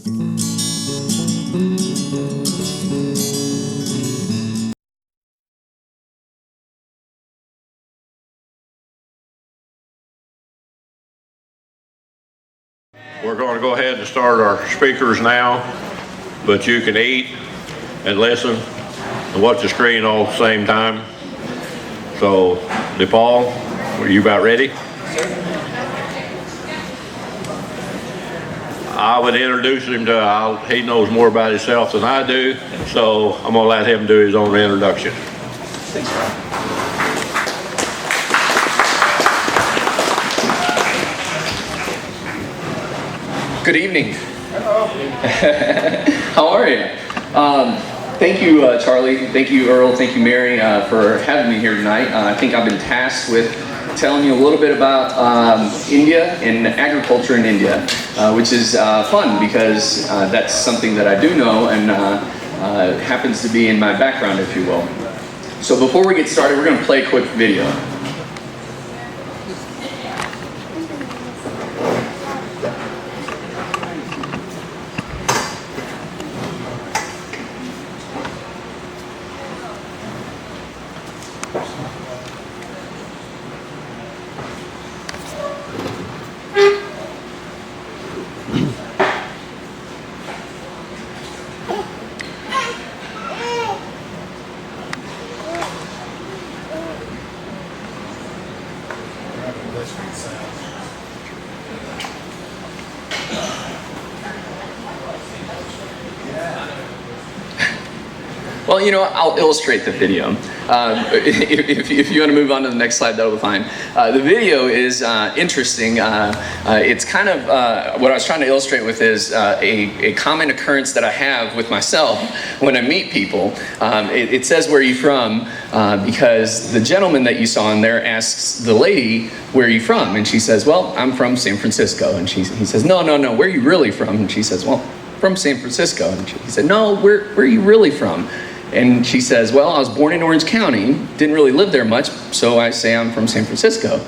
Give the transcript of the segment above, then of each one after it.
We're going to go ahead and start our speakers now, but you can eat and listen and watch the screen all at the same time. So, Dipal, are you about ready? I would introduce him to, he knows more about himself than I do, so I'm going to let him do his own introduction. Thanks, Rob. Good evening. Hello. How are you? Thank you, Charlie. Thank you, Earl. Thank you, Mary, for having me here tonight. I think I've been tasked with telling you a little bit about India and agriculture in India, which is fun because that's something that I do know and happens to be in my background, if you will. So before we get started, we're going to play a quick video. Well, you know, I'll illustrate the video. If you want to move on to the next slide, that'll be fine. The video is interesting. It's kind of, what I was trying to illustrate with is a common occurrence that I have with myself when I meet people. It says, "Where are you from?" Because the gentleman that you saw in there asks the lady, "Where are you from?" And she says, "Well, I'm from San Francisco." And he says, "No, where are you really from?" And she says, "Well, from San Francisco." And he said, "No, where are you really from?" And she says, "Well, I was born in Orange County, didn't really live there much, so I say I'm from San Francisco."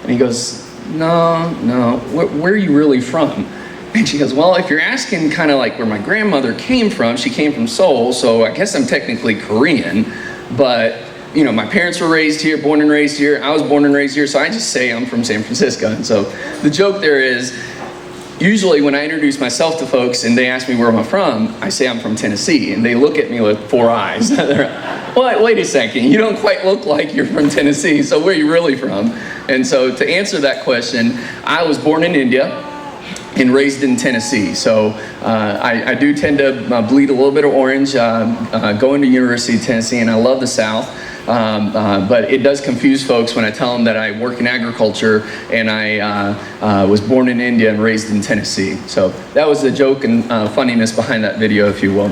And he goes, no, where are you really from?" And she goes, "Well, if you're asking kind of like where my grandmother came from, she came from Seoul, so I guess I'm technically Korean, but you know, my parents were raised here, born and raised here, I was born and raised here, so I just say I'm from San Francisco." And so the joke there is, usually when I introduce myself to folks and they ask me where I'm from, I say I'm from Tennessee, and they look at me with 4 eyes. They're like, wait a second, you don't quite look like you're from Tennessee, so where are you really from? And so to answer that question, I was born in India and raised in Tennessee. So I do tend to bleed a little bit of orange, going to University of Tennessee, and I love the South. But it does confuse folks when I tell them that I work in agriculture and I was born in India and raised in Tennessee. So that was the joke and funniness behind that video, if you will.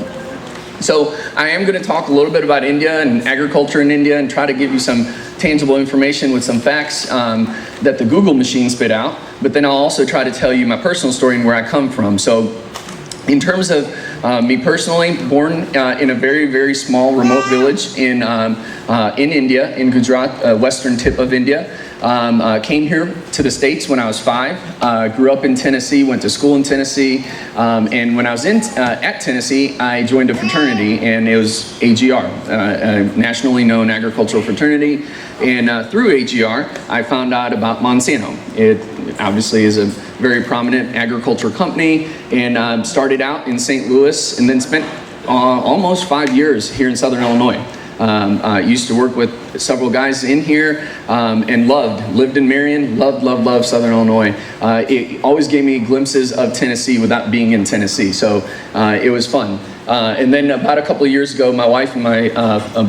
So I am going to talk a little bit about India and agriculture in India and try to give you some tangible information with some facts that the Google machine spit out. But then I'll also try to tell you my personal story and where I come from. So in terms of me personally, born in a very, very small remote village in India, in Gujarat, western tip of India. Came here to the States when I was 5. Grew up in Tennessee, went to school in Tennessee. And when I was at Tennessee, I joined a fraternity, and it was AGR, a nationally known agricultural fraternity. And through AGR, I found out about Monsanto. It obviously is a very prominent agriculture company, and started out in St. Louis and then spent almost 5 years here in Southern Illinois. I used to work with several guys in here and lived in Marion, loved Southern Illinois. It always gave me glimpses of Tennessee without being in Tennessee, so it was fun. And then about a couple of years ago, my wife and my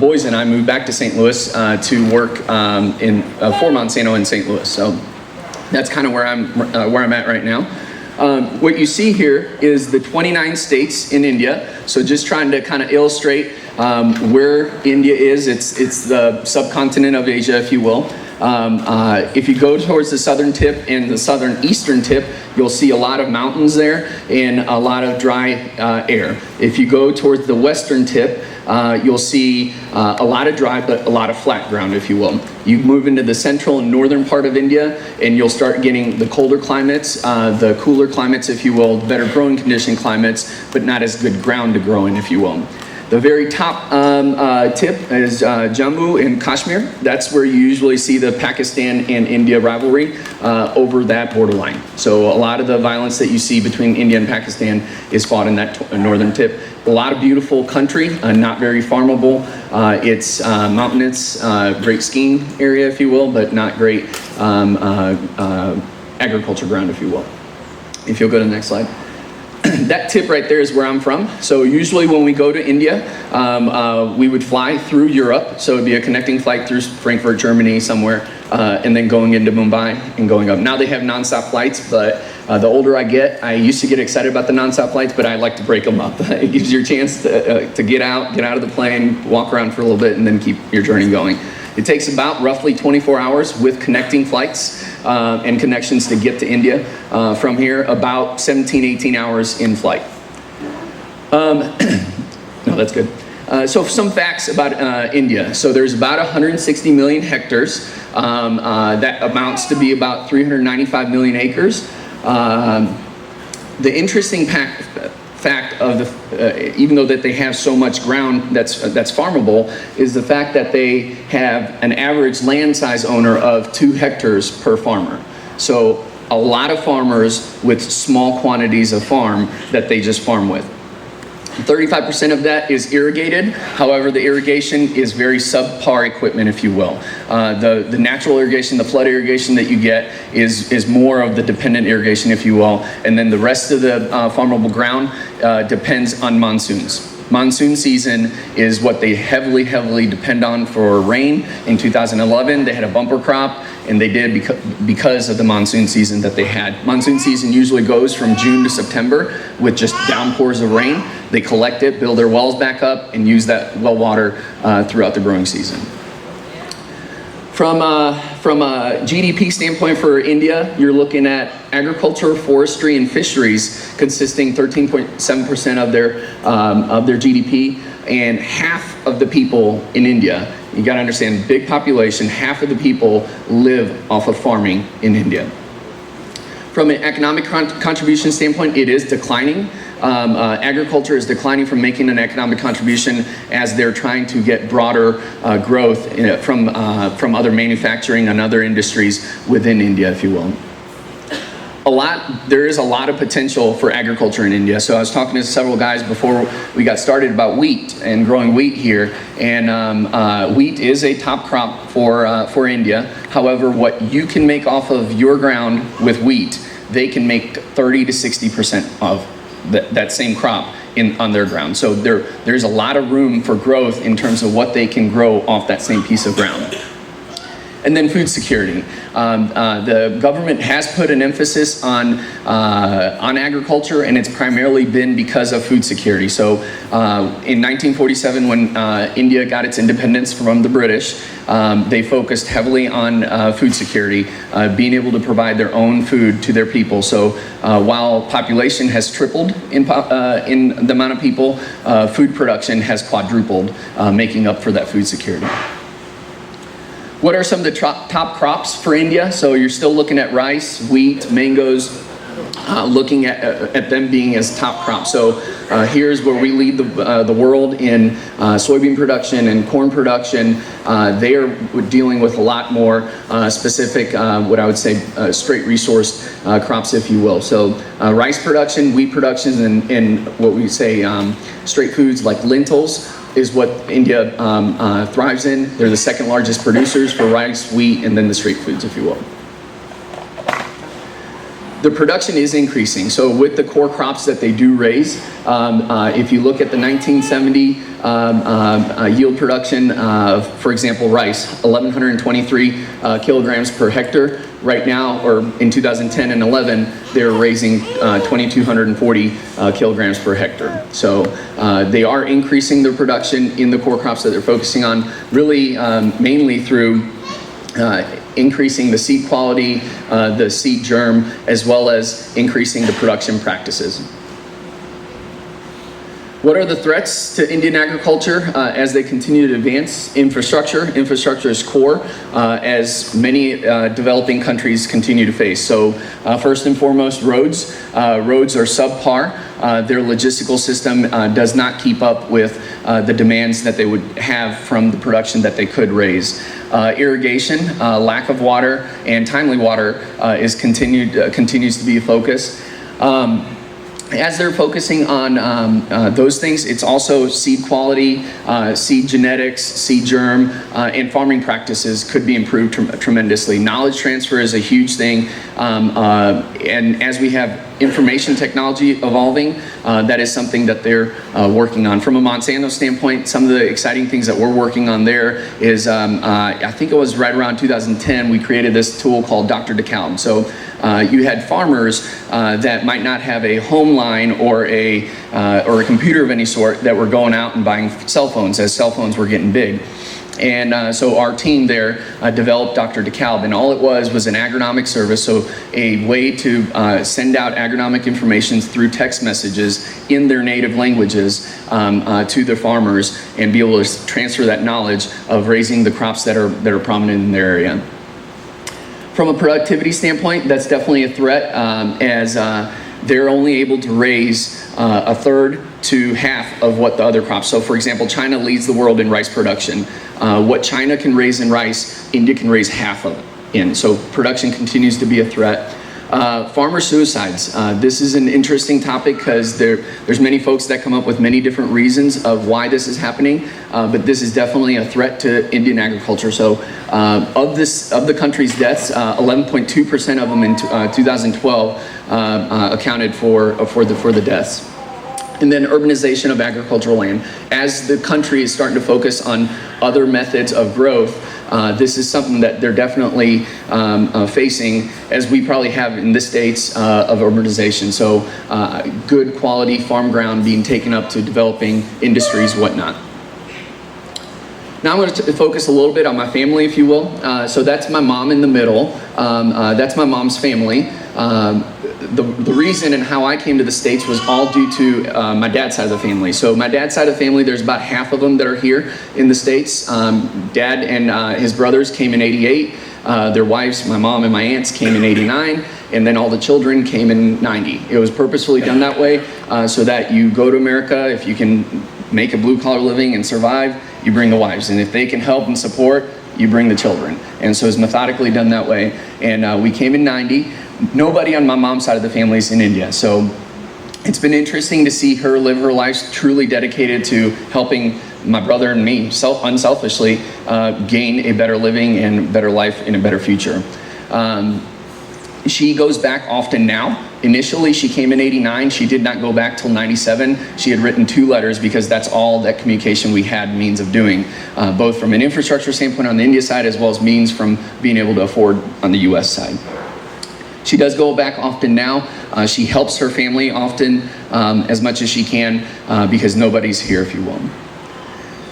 boys and I moved back to St. Louis to work for Monsanto in St. Louis. So that's kind of where I'm at right now. What you see here is the 29 states in India. So just trying to kind of illustrate where India is. It's the subcontinent of Asia, if you will. If you go towards the southern tip and the southern eastern tip, you'll see a lot of mountains there and a lot of dry air. If you go towards the western tip, you'll see a lot of dry but a lot of flat ground, if you will. You move into the central and northern part of India and you'll start getting the colder climates, the cooler climates, if you will, better growing condition climates, but not as good ground to grow in, if you will. The very top tip is Jammu and Kashmir. That's where you usually see the Pakistan and India rivalry over that borderline. So a lot of the violence that you see between India and Pakistan is fought in that northern tip. A lot of beautiful country, not very farmable. It's mountainous, great skiing area, if you will, but not great agriculture ground, if you will. If you'll go to the next slide. That tip right there is where I'm from. So usually when we go to India, we would fly through Europe. So it'd be a connecting flight through Frankfurt, Germany, somewhere, and then going into Mumbai and going up. Now they have nonstop flights, but the older I get, I used to get excited about the nonstop flights, but I like to break them up. It gives you a chance to get out of the plane, walk around for a little bit, and then keep your journey going. It takes about roughly 24 hours with connecting flights and connections to get to India. From here, about 17, 18 hours in flight. No, that's good. So some facts about India. So there's about 160 million hectares. That amounts to be about 395 million acres. The interesting fact of the, even though that they have so much ground that's farmable, is the fact that they have an average land size owner of 2 hectares per farmer. So a lot of farmers with small quantities of farm that they just farm with. 35% of that is irrigated. However, the irrigation is very subpar equipment, if you will. The natural irrigation, the flood irrigation that you get is more of the dependent irrigation, if you will. And then the rest of the farmable ground depends on monsoons. Monsoon season is what they heavily depend on for rain. In 2011, they had a bumper crop, and they did because of the monsoon season that they had. Monsoon season usually goes from June to September with just downpours of rain. They collect it, build their wells back up, and use that well water throughout the growing season. From a GDP standpoint for India, you're looking at agriculture, forestry, and fisheries consisting 13.7% of their GDP, and half of the people in India, you gotta understand, big population, half of the people live off of farming in India. From an economic contribution standpoint, it is declining. Agriculture is declining from making an economic contribution as they're trying to get broader growth from other manufacturing and other industries within India, if you will. There is a lot of potential for agriculture in India. So I was talking to several guys before we got started about wheat and growing wheat here, and wheat is a top crop for India. However, what you can make off of your ground with wheat, they can make 30 to 60% of that same crop on their ground. So there's a lot of room for growth in terms of what they can grow off that same piece of ground. And then food security. The government has put an emphasis on agriculture, and it's primarily been because of food security. So in 1947, when India got its independence from the British, they focused heavily on food security, being able to provide their own food to their people. So while population has tripled in the amount of people, food production has quadrupled, making up for that food security. What are some of the top crops for India? So you're still looking at rice, wheat, mangoes, looking at them being as top crops. So here's where we lead the world in soybean production and corn production. They are dealing with a lot more specific, what I would say, straight resource crops, if you will. So rice production, wheat production, and what we say straight foods like lentils is what India thrives in. They're the second largest producers for rice, wheat, and then the straight foods, if you will. The production is increasing. So with the core crops that they do raise, if you look at the 1970 yield production, for example, rice, 1,123 kilograms per hectare. Right now, or in 2010 and 11, they're raising 2,240 kilograms per hectare. So they are increasing their production in the core crops that they're focusing on, really mainly through increasing the seed quality, the seed germ, as well as increasing the production practices. What are the threats to Indian agriculture as they continue to advance? Infrastructure. Infrastructure is core as many developing countries continue to face. So first and foremost, roads. Roads are subpar. Their logistical system does not keep up with the demands that they would have from the production that they could raise. Irrigation, lack of water, and timely water continues to be a focus. As they're focusing on those things, it's also seed quality, seed genetics, seed germ, and farming practices could be improved tremendously. Knowledge transfer is a huge thing, and as we have information technology evolving, that is something that they're working on. From a Monsanto standpoint, some of the exciting things that we're working on there is, I think it was right around 2010, we created this tool called Dr. DeKalb. So you had farmers that might not have a home line or a computer of any sort that were going out and buying cell phones as cell phones were getting big. And so our team there developed Dr. DeKalb, and all it was an agronomic service, so a way to send out agronomic information through text messages in their native languages to the farmers and be able to transfer that knowledge of raising the crops that are prominent in their area. From a productivity standpoint, that's definitely a threat as they're only able to raise a third to half of what the other crops. So for example, China leads the world in rice production. What China can raise in rice, India can raise half of it in. So production continues to be a threat. Farmer suicides. This is an interesting topic because there's many folks that come up with many different reasons of why this is happening, but this is definitely a threat to Indian agriculture. So of the country's deaths, 11.2% of them in 2012 accounted for the deaths. And then urbanization of agricultural land. As the country is starting to focus on other methods of growth, this is something that they're definitely facing, as we probably have in the states of urbanization. So good quality farm ground being taken up to developing industries, whatnot. Now I'm going to focus a little bit on my family, if you will. So that's my mom in the middle. That's my mom's family. The reason and how I came to the States was all due to my dad's side of the family. So my dad's side of the family, there's about half of them that are here in the States. Dad and his brothers came in '88. Their wives, my mom and my aunts, came in '89. And then all the children came in '90. It was purposefully done that way so that you go to America, if you can make a blue-collar living and survive, you bring the wives. And if they can help and support, you bring the children. And so it's methodically done that way. And we came in '90. Nobody on my mom's side of the family is in India. So it's been interesting to see her live her life truly dedicated to helping my brother and me unselfishly gain a better living and better life in a better future. She goes back often now. Initially, she came in '89. She did not go back till '97. She had written 2 letters because that's all that communication we had means of doing, both from an infrastructure standpoint on the India side as well as means from being able to afford on the US side. She does go back often now. She helps her family often as much as she can because nobody's here, if you will.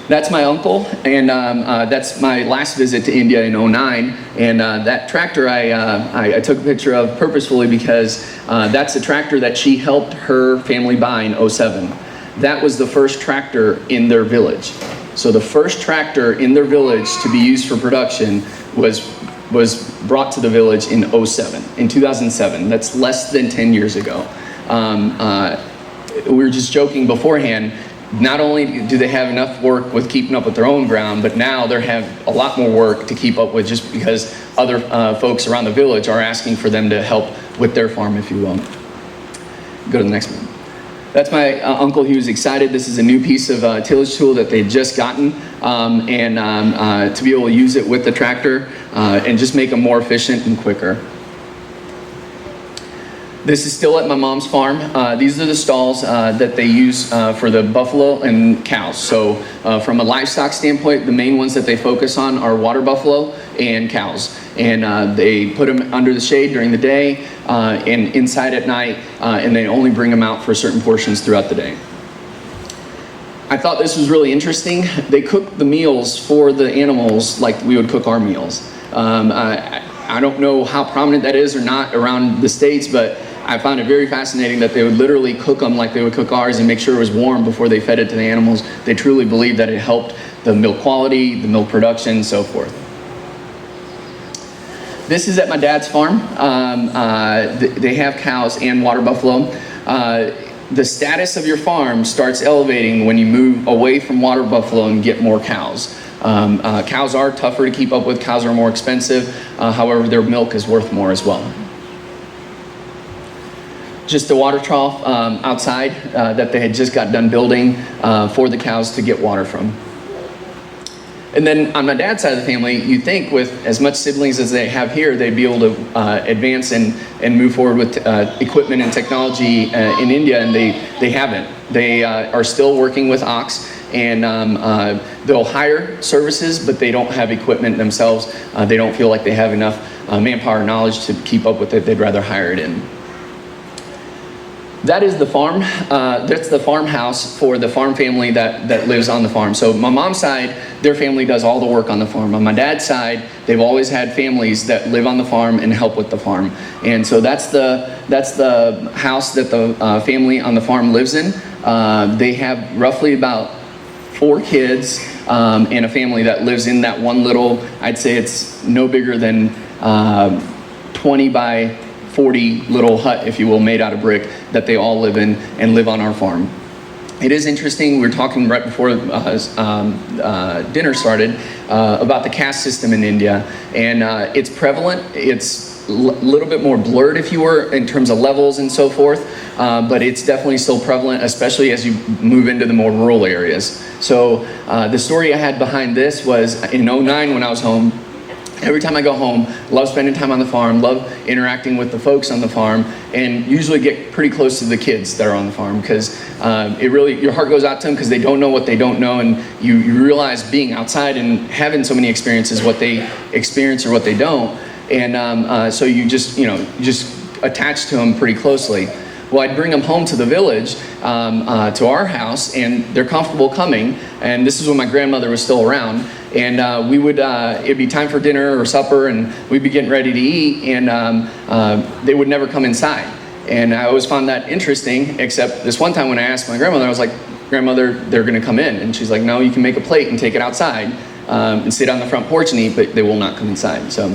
That's my uncle, and that's my last visit to India in '09. And that tractor I took a picture of purposefully because that's a tractor that she helped her family buy in '07. That was the first tractor in their village. So the first tractor in their village to be used for production was brought to the village in in 2007. That's less than 10 years ago. We were just joking beforehand. Not only do they have enough work with keeping up with their own ground, but now they have a lot more work to keep up with just because other folks around the village are asking for them to help with their farm, if you will. Go to the next one. That's my uncle. He was excited. This is a new piece of tillage tool that they'd just gotten, and to be able to use it with the tractor and just make them more efficient and quicker. This is still at my mom's farm. These are the stalls that they use for the buffalo and cows. So from a livestock standpoint, the main ones that they focus on are water buffalo and cows. And they put them under the shade during the day and inside at night, and they only bring them out for certain portions throughout the day. I thought this was really interesting. They cook the meals for the animals like we would cook our meals. I don't know how prominent that is or not around the States, but I found it very fascinating that they would literally cook them like they would cook ours and make sure it was warm before they fed it to the animals. They truly believed that it helped the milk quality, the milk production, so forth. This is at my dad's farm. They have cows and water buffalo. The status of your farm starts elevating when you move away from water buffalo and get more cows. Cows are tougher to keep up with. Cows are more expensive. However, their milk is worth more as well. Just a water trough outside that they had just got done building for the cows to get water from. And then on my dad's side of the family, you think with as much siblings as they have here, they'd be able to advance and move forward with equipment and technology in India, and they haven't. They are still working with ox, and they'll hire services, but they don't have equipment themselves. They don't feel like they have enough manpower knowledge to keep up with it. They'd rather hire it in. That is the farm. That's the farmhouse for the farm family that lives on the farm. So my mom's side, their family does all the work on the farm. On my dad's side, they've always had families that live on the farm and help with the farm. And so that's the house that the family on the farm lives in. They have roughly about 4 kids and a family that lives in that one little, I'd say it's no bigger than 20 by 40 little hut, if you will, made out of brick that they all live in and live on our farm. It is interesting, we were talking right before dinner started about the caste system in India, and it's prevalent. It's a little bit more blurred, if you were, in terms of levels and so forth, but it's definitely still prevalent, especially as you move into the more rural areas. So the story I had behind this was in '09 when I was home. Every time I go home, love spending time on the farm, love interacting with the folks on the farm, and usually get pretty close to the kids that are on the farm, because it really, your heart goes out to them because they don't know what they don't know, and you realize being outside and having so many experiences, what they experience or what they don't, and so you just attach to them pretty closely. Well, I'd bring them home to the village, to our house, and they're comfortable coming, and this is when my grandmother was still around, and we would, it'd be time for dinner or supper, and we'd be getting ready to eat, and they would never come inside. And I always found that interesting, except this one time when I asked my grandmother, I was like, "Grandmother, they're gonna come in." And she's like, "No, you can make a plate and take it outside and sit on the front porch and eat, but they will not come inside." So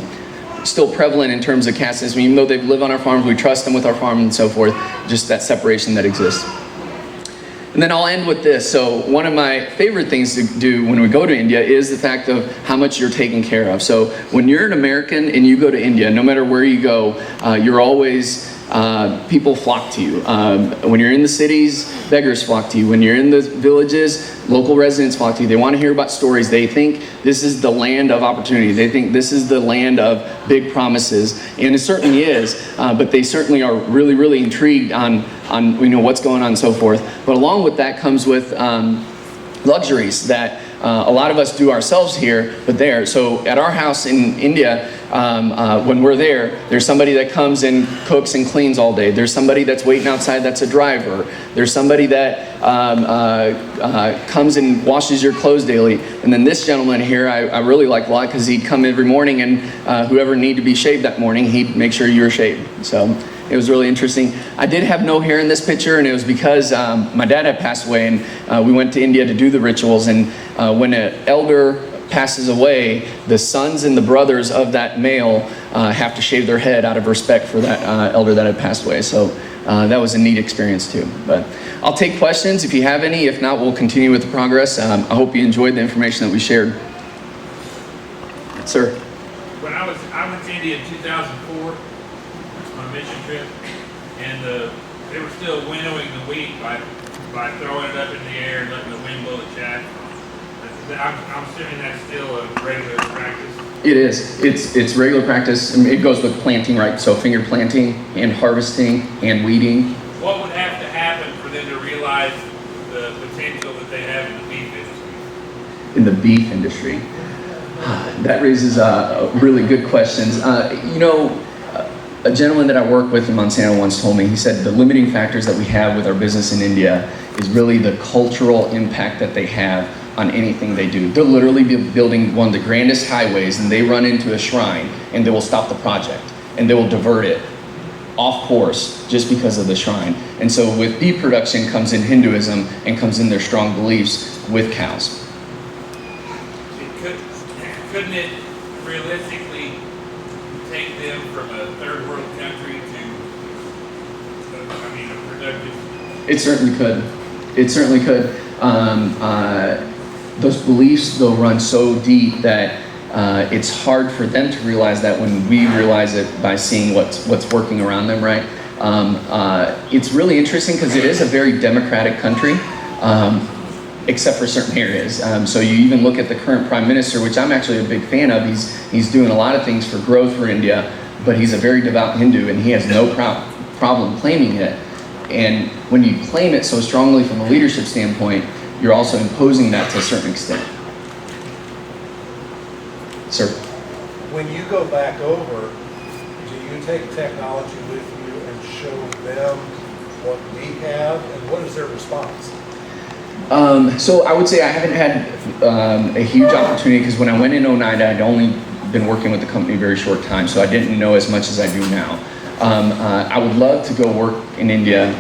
still prevalent in terms of caste system. Even though they live on our farms, we trust them with our farm and so forth, just that separation that exists. And then I'll end with this. So one of my favorite things to do when we go to India is the fact of how much you're taken care of. So when you're an American and you go to India, no matter where you go, you're always, people flock to you. When you're in the cities, beggars flock to you. When you're in the villages, local residents flock to you. They want to hear about stories. They think this is the land of opportunity. They think this is the land of big promises, and it certainly is. But they certainly are really, really intrigued on what's going on and so forth. But along with that comes with luxuries that a lot of us do ourselves here, but there. So at our house in India, when we're there, there's somebody that comes and cooks and cleans all day. There's somebody that's waiting outside that's a driver. There's somebody that comes and washes your clothes daily. And then this gentleman here, I really like a lot because he'd come every morning, and whoever needed to be shaved that morning, he'd make sure you were shaved. So it was really interesting. I did have no hair in this picture, and it was because my dad had passed away, and we went to India to do the rituals. And when an elder passes away, the sons and the brothers of that male have to shave their head out of respect for that elder that had passed away. So that was a neat experience too. But I'll take questions if you have any. If not, we'll continue with the progress. I hope you enjoyed the information that we shared. Sir. When I went to India in 2004 on a mission trip, and they were still winnowing the wheat by throwing it up in the air and letting the wind blow the chaff. I'm assuming that's still a regular practice. It is. It's regular practice. I mean, it goes with planting, right? So finger planting and harvesting and weeding. What would have to happen for them to realize the potential that they have in the beef industry? In the beef industry, that raises really good questions. A gentleman that I work with in Monsanto once told me, he said the limiting factors that we have with our business in India is really the cultural impact that they have on anything they do. They'll literally be building one of the grandest highways, and they run into a shrine, and they will stop the project, and they will divert it off course just because of the shrine. And so with beef production comes in Hinduism and comes in their strong beliefs with cows. Couldn't it realistically take them from a third world country to, a productive? It certainly could. It certainly could. Those beliefs, though, run so deep that it's hard for them to realize that when we realize it by seeing what's working around them, right? It's really interesting because it is a very democratic country, except for certain areas. So you even look at the current prime minister, which I'm actually a big fan of. He's doing a lot of things for growth for India, but he's a very devout Hindu, and he has no problem claiming it. And when you claim it so strongly from a leadership standpoint, you're also imposing that to a certain extent. Sir? When you go back over, do you take technology with you and show them what we have, and what is their response? So I would say I haven't had a huge opportunity, because when I went in 09, I'd only been working with the company a very short time, so I didn't know as much as I do now. I would love to go work in India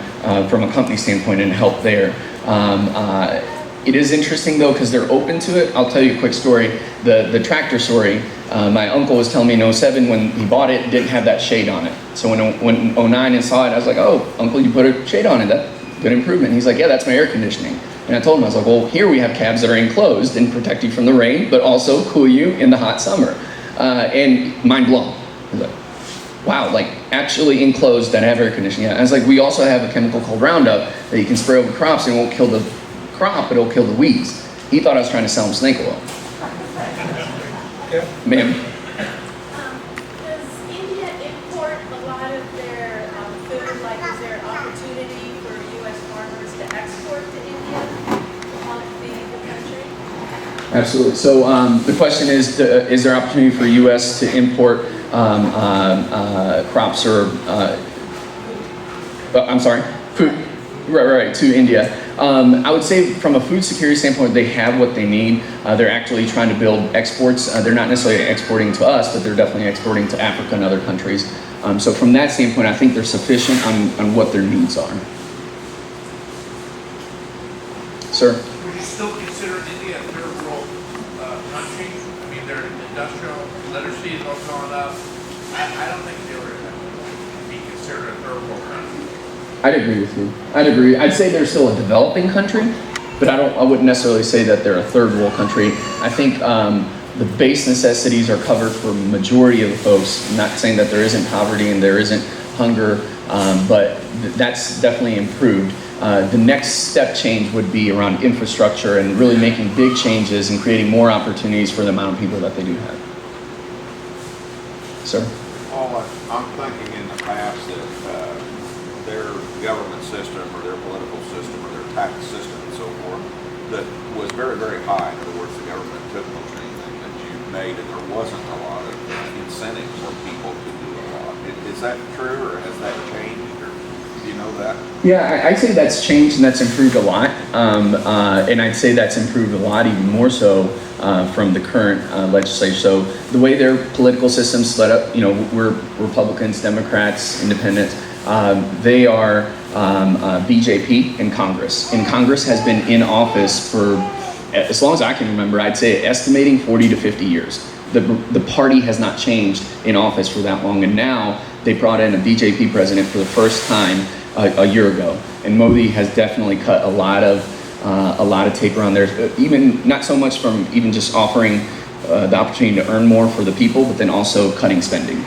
from a company standpoint and help there. It is interesting though, because they're open to it. I'll tell you a quick story. The tractor story, my uncle was telling me in 07 when he bought it, didn't have that shade on it. So when 09 and saw it, I was like, oh, uncle, you put a shade on it, that's good improvement. He's like, yeah, that's my air conditioning. And I told him, I was like, well, here we have cabs that are enclosed and protect you from the rain, but also cool you in the hot summer. And mind blown. I was like, wow, like actually enclosed that have air conditioning. I was like, we also have a chemical called Roundup that you can spray over crops and it won't kill the crop, but it'll kill the weeds. He thought I was trying to sell him snake oil. Yeah. Ma'am? Does India import a lot of their food? Like, is there an opportunity for U.S. farmers to export to India to help the country? Absolutely. So the question is there opportunity for U.S. to import crops or, I'm sorry, food, right, to India? I would say from a food security standpoint, they have what they need. They're actually trying to build exports. They're not necessarily exporting to us, but they're definitely exporting to Africa and other countries. So from that standpoint, I think they're sufficient on what their needs are. Sir? Would you still consider India a third world country? I mean, their industrial literacy is all gone up. I don't think they would be considered a third world country. I'd agree with you. I'd agree. I'd say they're still a developing country, but I wouldn't necessarily say that they're a third world country. I think the base necessities are covered for majority of the folks. I'm not saying that there isn't poverty and there isn't hunger, but that's definitely improved. The next step change would be around infrastructure and really making big changes and creating more opportunities for the amount of people that they do have. Sir? Paul, I'm thinking in the past that their government system or their political system or their tax system and so forth that was very, very high. In other words, the government took most anything that you made and there wasn't a lot of incentive for people to do a lot. Is that true, or has that changed, or do you know that? Yeah, I'd say that's changed and that's improved a lot. And I'd say that's improved a lot even more so from the current legislature. So the way their political system's set up, we're Republicans, Democrats, Independents. They are BJP in Congress. And Congress has been in office for, as long as I can remember, I'd say estimating 40 to 50 years. The party has not changed in office for that long. And now they brought in a BJP president for the first time a year ago. And Modi has definitely cut a lot of tape around there, even not so much from even just offering the opportunity to earn more for the people, but then also cutting spending.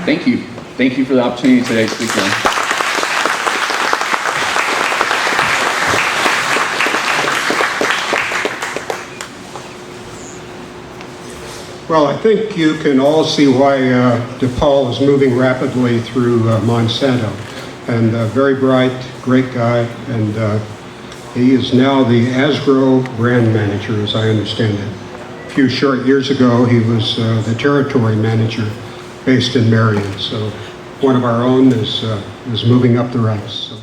Thank you. Thank you for the opportunity today to speak on. Well, I think you can all see why Dipal is moving rapidly through Monsanto. And very bright, great guy, and he is now the Asgrow brand manager, as I understand it. A few short years ago, he was the territory manager based in Marion. So one of our own is moving up the ranks. So